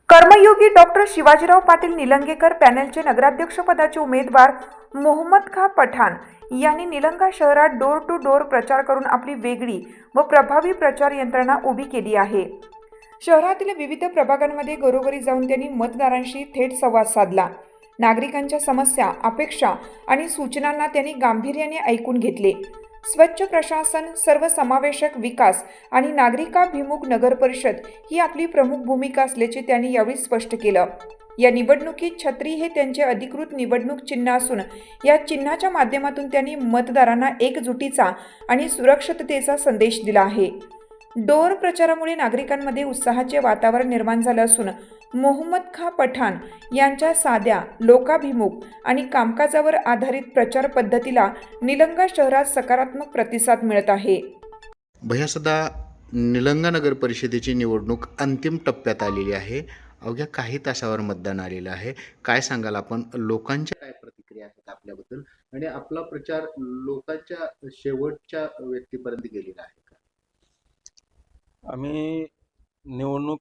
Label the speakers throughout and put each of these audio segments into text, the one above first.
Speaker 1: कर्मयोगी doctor Shivajirao Patil Nilangekar पॅनलचे नगराध्यक्षपदाचे उमेदवार मोहम्मद खां पठाण यांनी निलंगा शहरात डोर टू डोर प्रचार करून आपली वेगळी व प्रभावी प्रचार यंत्रणा उभी केली आहे। शहरातील विविध प्रभागांमध्ये घरोघरी जाऊन त्यांनी मतदारांशी थेट संवाद साधला। नागरिकांच्या समस्या, अपेक्षा आणि सूचनांना त्यांनी गांभीर्याने ऐकून घेतले। स्वच्छ प्रशासन, सर्वसमावेशक विकास आणि नागरिकाभिमुख नगर परिषद ही आपली प्रमुख भूमिका असल्याचे त्यांनी यावेळी स्पष्ट केलं। या निवडणुकीत छत्री हे त्यांचे अधिकृत निवडणूक चिन्ह असून या चिन्हाच्या माध्यमातून त्यांनी मतदारांना एकजुटीचा आणि सुरक्षिततेचा संदेश दिला आहे। डोर प्रचारामुळे नागरिकांमध्ये उत्साहाचे वातावरण निर्माण झाले असून मोहम्मद खां पठाण यांच्या साध्या, लोकाभिमुख आणि कामकाजावर आधारित प्रचार पद्धतीला निलंगा शहरात सकारात्मक प्रतिसाद मिळत आहे।
Speaker 2: भैया, सध्या निलंगा नगर परिषदेची निवडणूक अंतिम टप्प्यात आलेली आहे। अवघ्या काही तासावर मतदान आलेलं आहे। काय सांगाल आपण, लोकांच्या काय प्रतिक्रिया आहेत आपल्याबद्दल आणि आपला प्रचार लोकांच्या शेवटच्या व्यक्तीपर्यंत गेलेला आहे का?
Speaker 3: आम्ही निवडणूक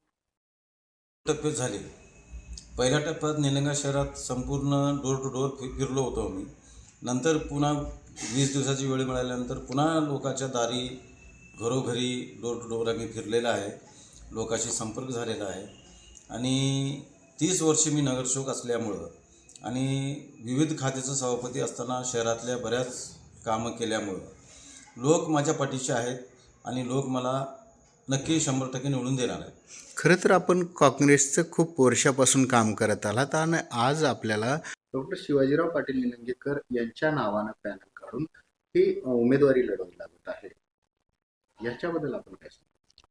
Speaker 3: टप्प्यात झाले। पहिल्या टप्प्यात निलंगा शहरात संपूर्ण डोर टू डोर फिरलो होतो आम्ही। नंतर पुन्हा 20 दिवसाची वेळ मिळाल्यानंतर पुन्हा लोकांच्या दारी, घरोघरी डोर टू डोर आम्ही फिरलेला आहे, लोकांशी संपर्क झालेला आहे। आणि 30 वर्षे मी नगरसेवक असल्यामुळं आणि विविध खात्याचा सभापती असताना शहरातल्या बऱ्याच कामं केल्यामुळं लोक माझ्या पाठीशी आहेत आणि लोक मला नक्की 100% निवडून देणार आहे।
Speaker 2: खरं तर आपण काँग्रेसचं खूप वर्षापासून काम करत आलात आणि आज आपल्याला डॉक्टर शिवाजीराव पाटील निलंगेकर यांच्या नावानं पॅनल काढून ही उमेदवारी लढवली लागत आहे। याच्याबद्दल आपण काय सांगता?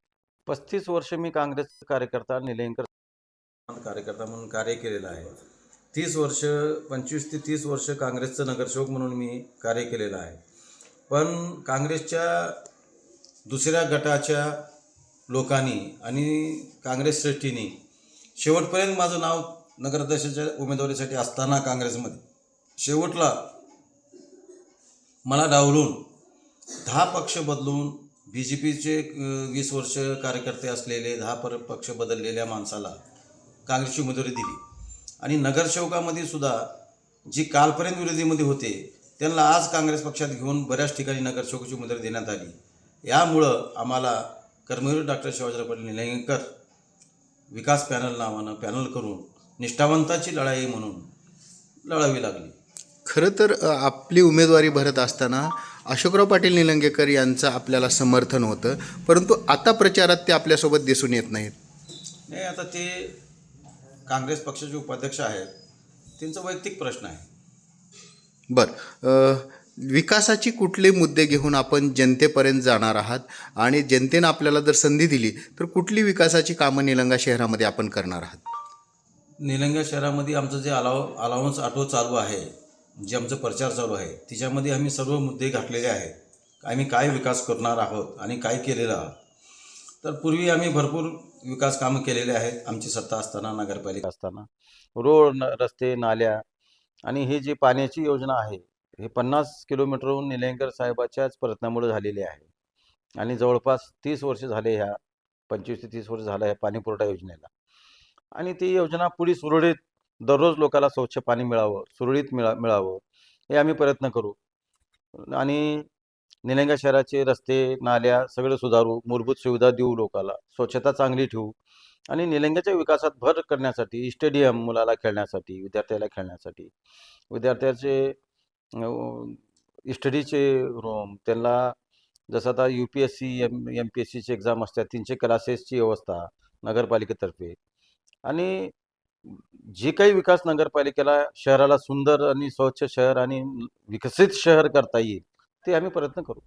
Speaker 3: 35 वर्ष मी काँग्रेसचा कार्यकर्ता, निलंगेकर कार्यकर्ता म्हणून कार्य केलेलं आहे। 25 ते 30 वर्ष काँग्रेसचं नगरसेवक म्हणून मी कार्य केलेलं आहे। पण काँग्रेसच्या दुसऱ्या गटाच्या लोकांनी आणि काँग्रेस श्रेष्ठींनी शेवटपर्यंत माझं नाव नगराध्यक्षाच्या उमेदवारीसाठी असताना काँग्रेसमध्ये शेवटला मला डावलून 10 पक्ष बदलून BJPचे 20 वर्ष कार्यकर्ते असलेले 10 पक्ष बदललेल्या माणसाला काँग्रेसची उमेदवारी दिली। आणि नगरसेवकामध्ये सुद्धा जी कालपर्यंत विरोधीमध्ये होते त्यांना आज काँग्रेस पक्षात घेऊन बऱ्याच ठिकाणी नगरसेवकाची उमेदवारी देण्यात आली। यामुळं आम्हाला कर्मवीर डॉक्टर शिवाजीराव पाटील निलंगेकर विकास पॅनल नावानं पॅनल करून निष्ठावंताची लढाई म्हणून लढावी लागली।
Speaker 2: खरं तर आपली उमेदवारी भरत असताना अशोकराव पाटील निलंगेकर यांचं आपल्याला समर्थन होतं, परंतु आता प्रचारात ते आपल्यासोबत दिसून येत नाहीत।
Speaker 3: नाही, आता ते काँग्रेस पक्षाचे उपाध्यक्ष आहेत, त्यांचा वैयक्तिक प्रश्न आहे।
Speaker 2: विकासाची कुठले मुद्दे घेऊन आपण जनतेपर्यंत जाणार आहात आणि जनतेनं आपल्याला जर संधी दिली तर कुठली विकासाची कामं निलंगा शहरामध्ये आपण करणार आहात?
Speaker 3: निलंगा शहरामध्ये आमचं जे अलाउन्स ऑटो चालू आहे, जे आमचं प्रचार चालू आहे, त्याच्यामध्ये आम्ही सर्व मुद्दे घातलेले आहेत। आम्ही काय विकास करणार आहोत आणि काय केलेलं आहोत। तर पूर्वी आम्ही भरपूर विकास कामं केलेले आहेत। आमची सत्ता असताना, नगरपालिका असताना रोड, रस्ते, नाल्या आणि ही जी पाण्याची योजना आहे हे 50 किलोमीटरहून निलंगेकर साहेबाच्याच प्रयत्नामुळे झालेले आहे। आणि जवळपास 30 वर्ष झाले, ह्या 25 ते 30 वर्ष झालं ह्या पाणी पुरवठा योजनेला। आणि ती योजना पुढे सुरळीत दररोज लोकांना स्वच्छ पाणी मिळावं, सुरळीत मिळावं हे आम्ही प्रयत्न करू। आणि निलंगा शहराचे रस्ते, नाल्या सगळे सुधारू, मूलभूत सुविधा देऊ, लोकांना स्वच्छता चांगली ठेवू आणि निलंग्याच्या विकासात भर करण्यासाठी स्टेडियम, मुलाला खेळण्यासाठी, विद्यार्थ्याला खेळण्यासाठी, विद्यार्थ्याचे स्टडीचे रूम, त्यांना जसं आता UPSC MPSCची एक्झाम असतात त्यांचे क्लासेसची व्यवस्था नगरपालिकेतर्फे आणि जे काही विकास नगरपालिकेला शहराला सुंदर आणि स्वच्छ शहर आणि विकसित शहर करता येईल ते आम्ही प्रयत्न करू।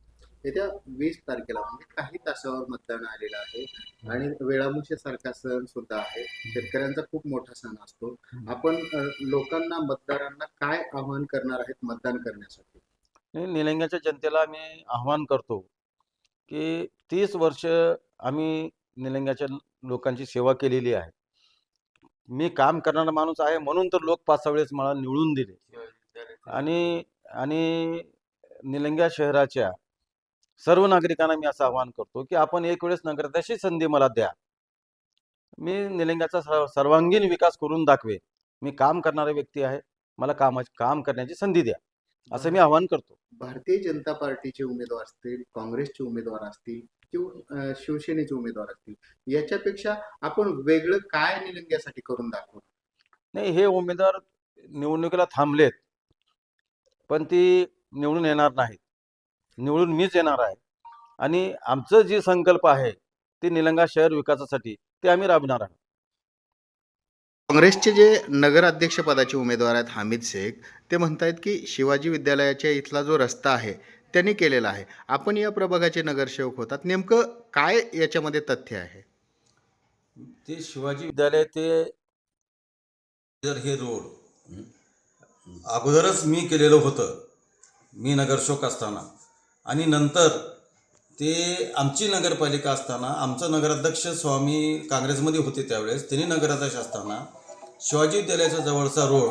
Speaker 2: येत्या 20 तारखेला म्हणजे काही तासावर मतदान आलेलं आहे आणि वेळामुळेसारखा सण सुद्धा आहे। शेतकऱ्यांचा खूप मोठा सण असतो। आपण लोकांना, मतदारांना काय आवाहन करणार आहेत मतदान करण्यासाठी?
Speaker 3: निलंग्याच्या जनतेला मी आव्हान करतो की 30 वर्ष आम्ही निलंग्याच्या लोकांची सेवा केलेली आहे। मी काम करणारा माणूस आहे म्हणून तर लोक 5-6 वेळेस मला निवडून दिले। आणि आणि निलंगा शहराच्या सर्व नागरिकांना मी असं आवाहन करतो की आपण एक वेळेस नगराध्यक्षाची संधी मला द्या। मी निलंग्याचा सर्वांगीण विकास करून दाखवे. मी काम करणारा व्यक्ती आहे. मला काम करण्याची संधी द्या, असं मी आवाहन करतो.
Speaker 2: भारतीय जनता पार्टीचे उमेदवार असतील, काँग्रेसचे उमेदवार असतील किंवा शिवसेनेचे उमेदवार असतील, याच्यापेक्षा आपण वेगळं काय निलंग्यासाठी करून दाखवू?
Speaker 3: नाही, हे उमेदवार निवडणुकीला थांबलेत, पण ती निवडून येणार नाहीत. निवडून मीच येणार आहे आणि आमचं जी संकल्प आहे ते निलंगा शहर विकासासाठी ते आम्ही राबणार आहोत.
Speaker 2: काँग्रेसचे जे नगराध्यक्ष पदाचे उमेदवार आहेत हामिद शेख, ते म्हणतायत की शिवाजी विद्यालयाच्या इथला जो रस्ता आहे त्यांनी केलेला आहे. आपण या प्रभागाचे नगरसेवक होतात, नेमकं काय याच्यामध्ये तथ्य आहे?
Speaker 3: ते शिवाजी विद्यालय ते जर हे रोड अगोदरच मी केलेलं होतं, मी नगरसेवक असताना, आणि नंतर ते आमची नगरपालिका असताना आमचं नगराध्यक्ष स्वामी काँग्रेसमध्ये होते त्यावेळेस, त्यांनी नगराध्यक्ष असताना शिवाजी विद्यालयाच्या जवळचा रोड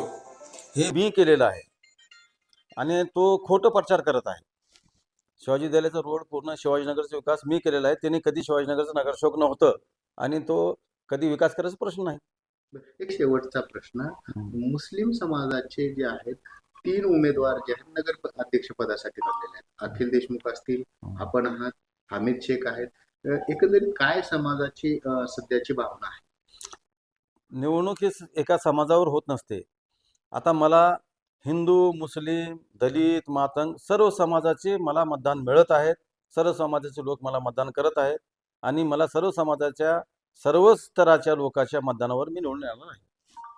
Speaker 3: हे मी केलेला आहे आणि तो खोटं प्रचार करत आहे. शिवाजी विद्यालयाचा रोड पूर्ण शिवाजीनगरचा विकास मी केलेला आहे. त्यांनी कधी शिवाजीनगरचं नगरसेवक नव्हतं आणि तो कधी विकास करायचा प्रश्न नाही.
Speaker 2: एक शेवटचा प्रश्न, मुस्लिम समाजाचे जे आहेत 3 उमेदवार जे आहेत नगर अध्यक्ष पदासाठी बनलेले आहेत, अखिल देशमुख असतील, आपण आहात, हामिद शेख आहेत. एकंदरीत काय समाजाची सध्याची भावना आहे?
Speaker 3: निवडणूक ही एका समाजावर होत नसते. आता मला हिंदू, मुस्लिम, दलित, मातंग सर्व समाजाचे मला मतदान मिळत आहेत. सर्व समाजाचे लोक मला मतदान करत आहेत आणि मला सर्व समाजाच्या सर्व स्तराच्या लोकांच्या मतदानावर मी निवडून येणार आहे.